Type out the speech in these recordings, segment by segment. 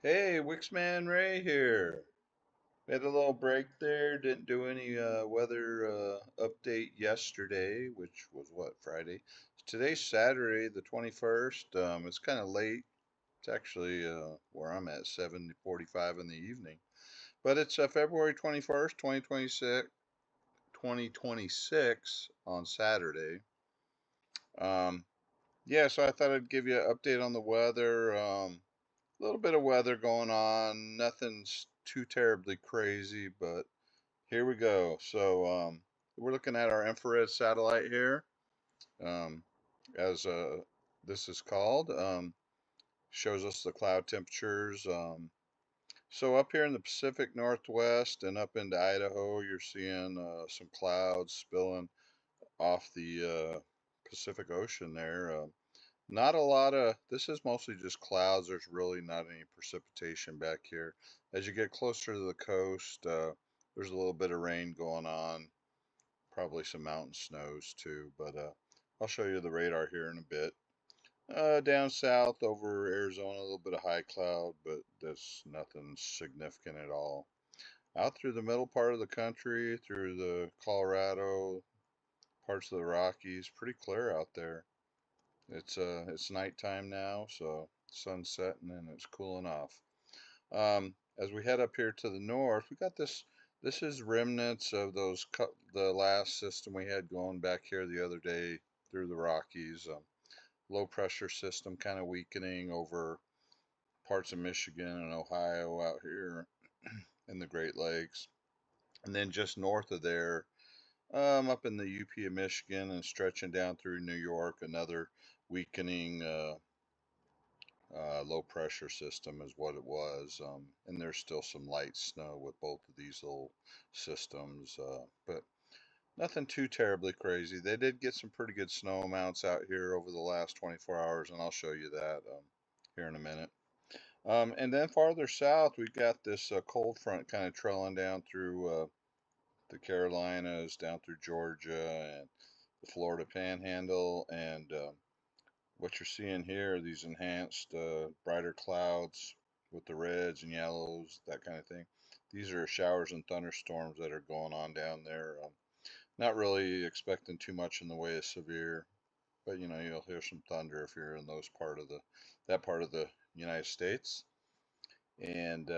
Hey, Wixman Ray here. We had a little break there. Didn't do any weather update yesterday, which was what, Friday? Today's Saturday, the 21st. It's kind of late. It's actually where I'm at, 7:45 in the evening. But it's February 21st, 2026 on Saturday. Um, yeah, so I thought I'd give you an update on the weather. A little bit of weather going on. Nothing's too terribly crazy, but here we go. So we're looking at our infrared satellite here, um, as this is called. Shows us the cloud temperatures. So up here in the Pacific Northwest and up into Idaho, you're seeing some clouds spilling off the Pacific Ocean there. Not a lot of, this is mostly just clouds. There's really not any precipitation back here. As you get closer to the coast, there's a little bit of rain going on, probably some mountain snows too, but I'll show you the radar here in a bit. Down south over Arizona, a little bit of high cloud, but that's nothing significant at all. Out through the middle part of the country, through the Colorado, parts of the Rockies, pretty clear out there. It's nighttime now, so sun's setting and it's cooling off. As we head up here to the north, we got this. This is remnants of the last system we had going back here the other day through the Rockies. Low pressure system kind of weakening over parts of Michigan and Ohio out here in the Great Lakes, and then just north of there, up in the UP of Michigan and stretching down through New York, another weakening low pressure system is what it was. And there's still some light snow with both of these little systems, but nothing too terribly crazy. They did get some pretty good snow amounts out here over the last 24 hours, and I'll show you that here in a minute. And then farther south, we've got this cold front kind of trailing down through the Carolinas, down through Georgia, and the Florida Panhandle, and what you're seeing here are these enhanced, brighter clouds with the reds and yellows, that kind of thing. These are showers and thunderstorms that are going on down there. Not really expecting too much in the way of severe, but you'll hear some thunder if you're in that part of the United States. And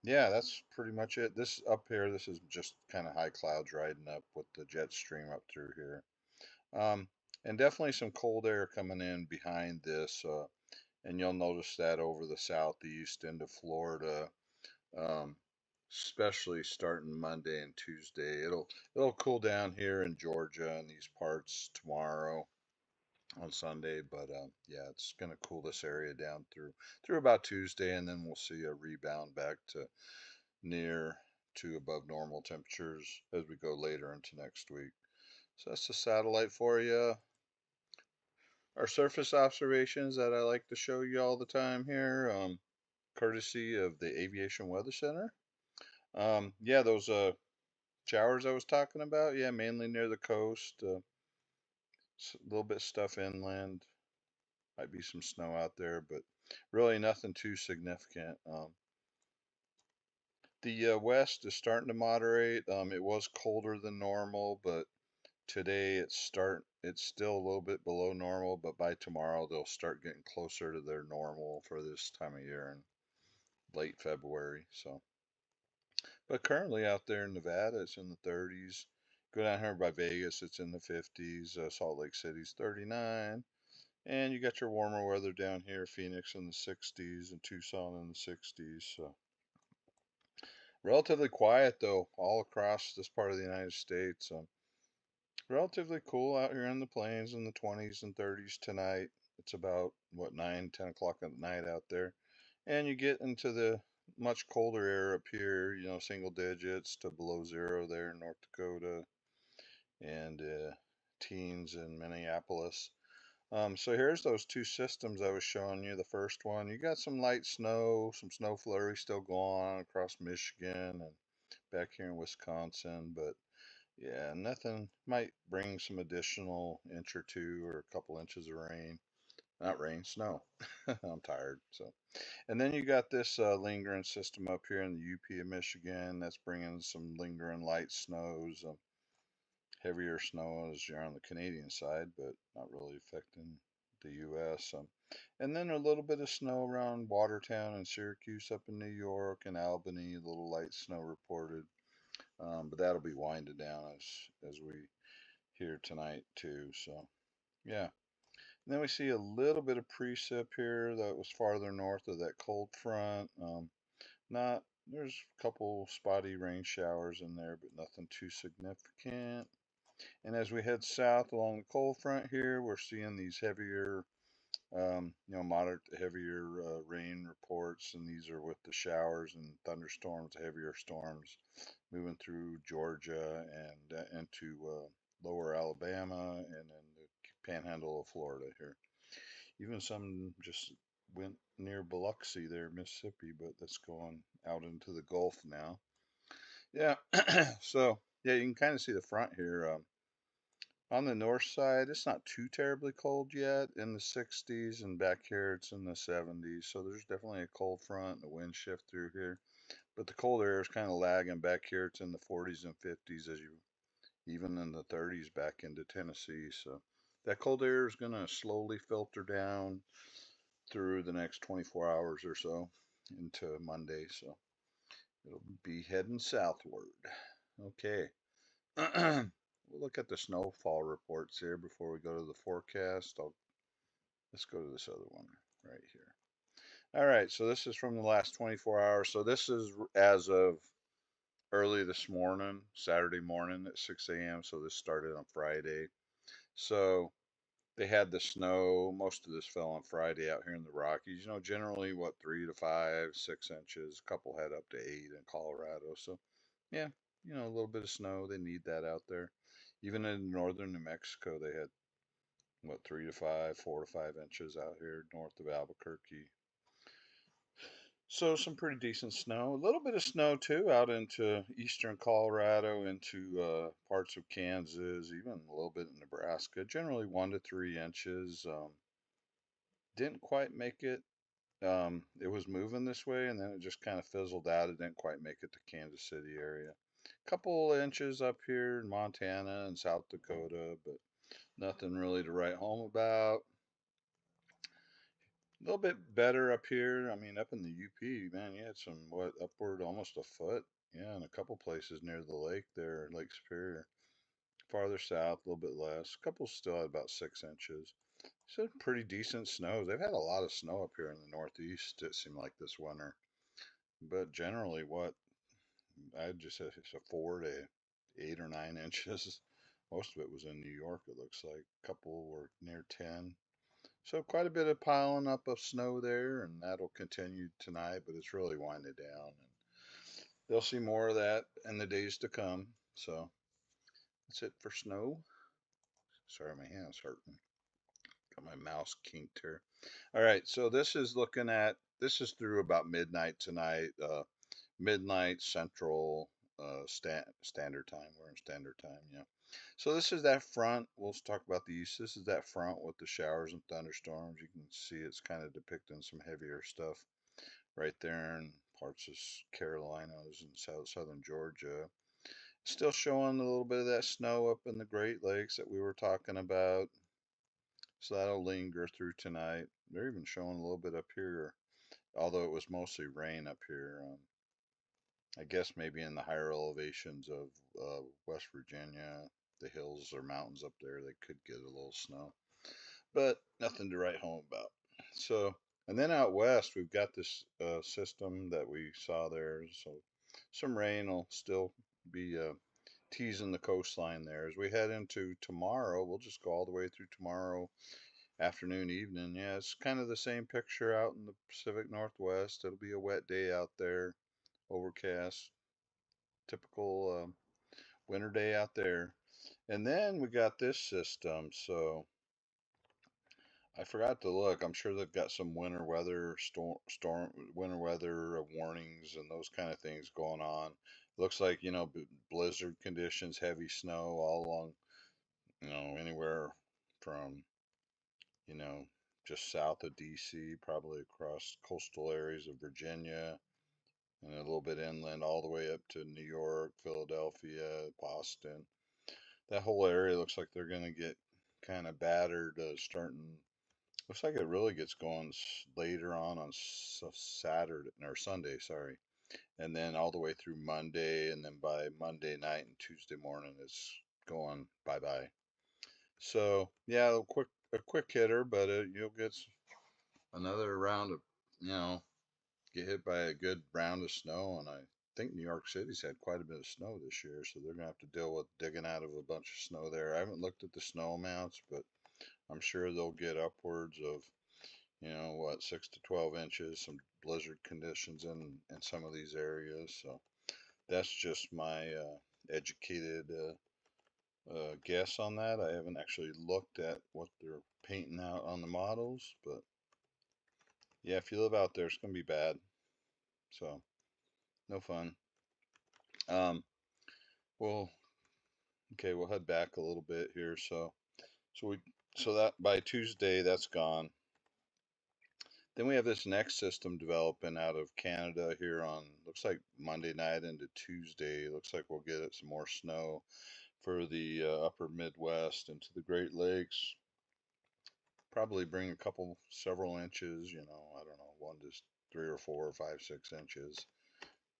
yeah, that's pretty much it. This up here, this is just kind of high clouds riding up with the jet stream up through here. Um, and definitely some cold air coming in behind this, and you'll notice that over the southeast into Florida, um, especially starting Monday and Tuesday. It'll cool down here in Georgia and these parts tomorrow on Sunday, but yeah, it's gonna cool this area down through about Tuesday, and then we'll see a rebound back to near to above normal temperatures as we go later into next week. So that's the satellite for you. Our surface observations that I like to show you all the time here, courtesy of the Aviation Weather Center. Yeah, those showers I was talking about, yeah, mainly near the coast, a little bit stuff inland, might be some snow out there, but really nothing too significant. The west is starting to moderate. It was colder than normal, but today it's still a little bit below normal, but by tomorrow they'll start getting closer to their normal for this time of year in late February. So, but currently out there in Nevada, it's in the 30s. Go down here by Vegas, it's in the 50s. Salt Lake City's 39. And you got your warmer weather down here, Phoenix in the 60s and Tucson in the 60s. So, relatively quiet though, all across this part of the United States. Relatively cool out here in the plains in the 20s and 30s tonight. It's about, what, 9, 10 o'clock at night out there. And you get into the much colder air up here, single digits to below zero there in North Dakota and teens in Minneapolis. So here's those two systems I was showing you. The first one, you got some light snow, some snow flurry still going on across Michigan and back here in Wisconsin, but yeah, nothing. Might bring some additional inch or two or a couple inches of rain. Not rain, snow. I'm tired. So And then you got this lingering system up here in the UP of Michigan that's bringing some lingering light snows. Heavier snow as you're on the Canadian side, but not really affecting the U.S. And then a little bit of snow around Watertown and Syracuse up in New York and Albany, a little light snow reported. But that'll be winding down as we hear tonight too. So yeah. And then we see a little bit of precip here that was farther north of that cold front. Not There's a couple spotty rain showers in there, but nothing too significant. And as we head south along the cold front here, we're seeing these heavier, moderate to heavier rain reports, and these are with the showers and thunderstorms, heavier storms moving through Georgia and into lower Alabama and then the panhandle of Florida here. Even some just went near Biloxi there, Mississippi, but that's going out into the Gulf now. Yeah, so yeah, you can kind of see the front here. On the north side, it's not too terribly cold yet, in the 60s, and back here it's in the 70s. So there's definitely a cold front and a wind shift through here. But the cold air is kind of lagging back here. It's in the 40s and 50s, as you even in the 30s back into Tennessee. So that cold air is going to slowly filter down through the next 24 hours or so into Monday. So it'll be heading southward. Okay. We'll look at the snowfall reports here before we go to the forecast. Let's go to this other one right here. All right, so this is from the last 24 hours. So this is as of early this morning, Saturday morning at 6 a.m. So this started on Friday. So they had the snow. Most of this fell on Friday out here in the Rockies. Generally what, 3 to 5, 6 inches. A couple had up to 8 in Colorado. So yeah, a little bit of snow. They need that out there. Even in northern New Mexico, they had what, 3 to 5, 4 to 5 inches out here north of Albuquerque. So some pretty decent snow. A little bit of snow too out into eastern Colorado, into parts of Kansas, even a little bit in Nebraska. Generally 1 to 3 inches. Didn't quite make it. It was moving this way, and then it just kind of fizzled out. It didn't quite make it to Kansas City area. Couple inches up here in Montana and South Dakota, but nothing really to write home about. A little bit better up here. I mean, up in the UP, man, you had some, what, upward almost a foot. Yeah, in a couple places near the lake there, Lake Superior. Farther south, a little bit less. A couple still had about 6 inches. So pretty decent snows. They've had a lot of snow up here in the Northeast, it seemed like this winter. But generally, what, I just said it's a 4 to 8 or 9 inches. Most of it was in New York, it looks like. A couple were near 10. So quite a bit of piling up of snow there, and that'll continue tonight, but it's really winding down. And they'll see more of that in the days to come. So that's it for snow. Sorry, my hand's hurting. Got my mouse kinked here. All right, so this is through about midnight tonight, midnight Central Standard Time. We're in Standard Time, yeah. So this is that front. We'll talk about the east. This is that front with the showers and thunderstorms. You can see it's kind of depicting some heavier stuff right there in parts of Carolinas and southern Georgia. Still showing a little bit of that snow up in the Great Lakes that we were talking about. So that'll linger through tonight. They're even showing a little bit up here, although it was mostly rain up here. I guess maybe in the higher elevations of West Virginia, the hills or mountains up there, they could get a little snow, but nothing to write home about. So, and then out west, we've got this system that we saw there. So, some rain will still be teasing the coastline there. As we head into tomorrow, we'll just go all the way through tomorrow afternoon, evening. Yeah, it's kind of the same picture out in the Pacific Northwest. It'll be a wet day out there, overcast, typical winter day out there. And then we got this system. So I forgot to look. I'm sure they've got some winter weather winter weather warnings and those kind of things going on. Looks like, blizzard conditions, heavy snow all along, anywhere from, you know, just south of DC, probably across coastal areas of Virginia, and a little bit inland all the way up to New York, Philadelphia, Boston. That whole area looks like they're going to get kind of battered starting. Looks like it really gets going later on Saturday or Sunday, sorry, and then all the way through Monday, and then by Monday night and Tuesday morning it's going bye bye. So yeah, a quick hitter, but you'll get another round of get hit by a good round of snow, and I think New York City's had quite a bit of snow this year, so they're gonna have to deal with digging out of a bunch of snow there. I haven't looked at the snow amounts, but I'm sure they'll get upwards of, what, 6 to 12 inches, some blizzard conditions in some of these areas. So that's just my educated guess on that. I haven't actually looked at what they're painting out on the models, but yeah, if you live out there, it's gonna be bad. So no fun. Um, well, okay, we'll head back a little bit here. So we, so that by Tuesday, that's gone. Then we have this next system developing out of Canada here on, looks like Monday night into Tuesday. Looks like we'll get some more snow for the upper Midwest into the Great Lakes. Probably bring several inches, I don't know, 1 to 3 or 4 or 5, 6 inches.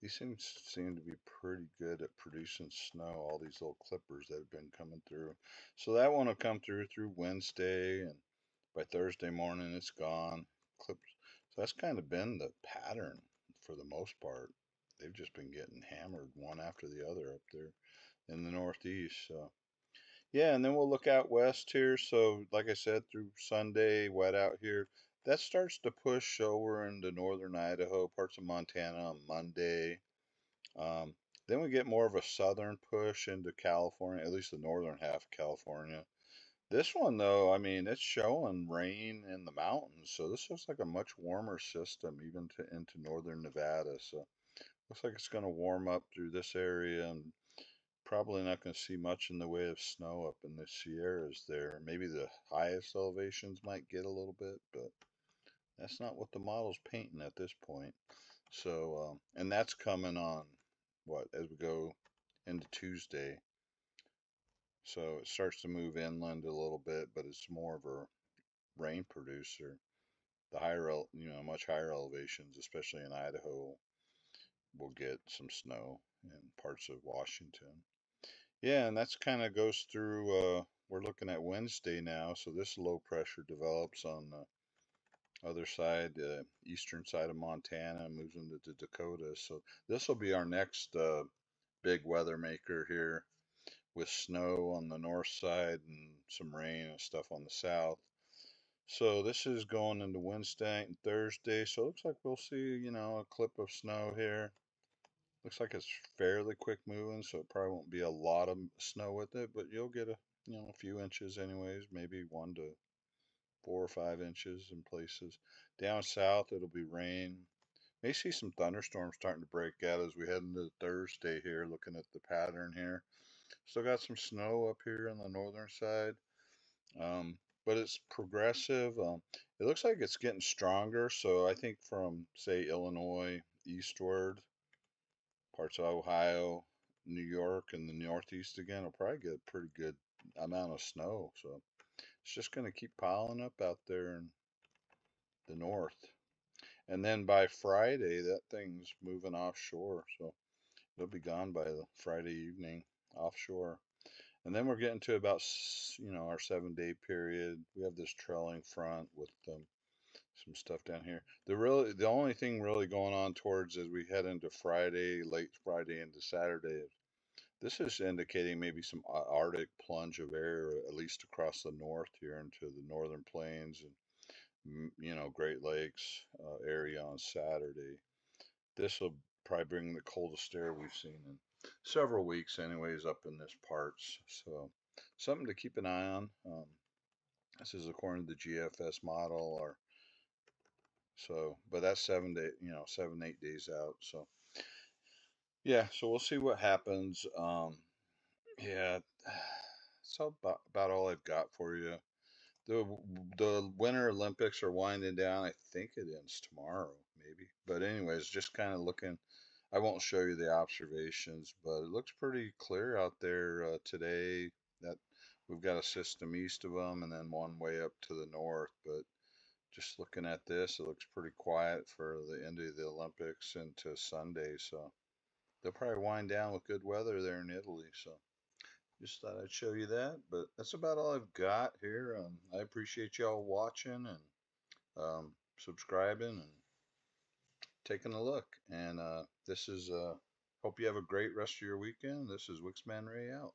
These things seem to be pretty good at producing snow, all these little clippers that have been coming through. So that one will come through Wednesday, and by Thursday morning it's gone. Clippers. So that's kind of been the pattern for the most part. They've just been getting hammered one after the other up there in the Northeast. So yeah, and then we'll look out west here. So like I said, through Sunday, wet out here. That starts to push over into northern Idaho, parts of Montana on Monday. Um, then we get more of a southern push into California, at least the northern half of California. This one, though, I mean, it's showing rain in the mountains, so this looks like a much warmer system, even into northern Nevada. So looks like it's going to warm up through this area, and probably not going to see much in the way of snow up in the Sierras there. Maybe the highest elevations might get a little bit, but that's not what the model's painting at this point. So, and that's coming on what as we go into Tuesday. So it starts to move inland a little bit, but it's more of a rain producer. The much higher elevations, especially in Idaho, will get some snow in parts of Washington. Yeah, and that's kind of goes through. We're looking at Wednesday now, so this low pressure develops on the other side, eastern side of Montana, and moves into the Dakotas. So this will be our next big weather maker here, with snow on the north side and some rain and stuff on the south. So this is going into Wednesday and Thursday. So it looks like we'll see, a clip of snow here. Looks like it's fairly quick moving, so it probably won't be a lot of snow with it, but you'll get a few inches anyways, maybe 1 to 4 or 5 inches in places. Down south, it'll be rain. May see some thunderstorms starting to break out as we head into Thursday here, looking at the pattern here. Still got some snow up here on the northern side, but it's progressive. It looks like it's getting stronger, so I think from, say, Illinois eastward, parts of Ohio, New York, and the Northeast again, will probably get a pretty good amount of snow. So it's just going to keep piling up out there in the north. And then by Friday, that thing's moving offshore, so it'll be gone by the Friday evening offshore. And then we're getting to about, our 7 day period. We have this trailing front with some stuff down here. The only thing really going on towards as we head into Friday, late Friday into Saturday, this is indicating maybe some Arctic plunge of air, at least across the north here into the northern plains and Great Lakes area on Saturday. This will probably bring the coldest air we've seen in several weeks, anyways, up in this parts. So something to keep an eye on. This is according to the GFS model, or so, but that's 7 day, 7, 8 days out. So yeah, so we'll see what happens. Yeah, that's about all I've got for you The the Winter Olympics are winding down. I think it ends tomorrow, maybe. But anyways, just kind of looking. I won't show you the observations, but it looks pretty clear out there today. That we've got a system east of them, and then one way up to the north. But just looking at this, it looks pretty quiet for the end of the Olympics into Sunday. So they'll probably wind down with good weather there in Italy. So just thought I'd show you that. But that's about all I've got here. I appreciate y'all watching and subscribing and taking a look. And this is, hope you have a great rest of your weekend. This is Wixman Ray out.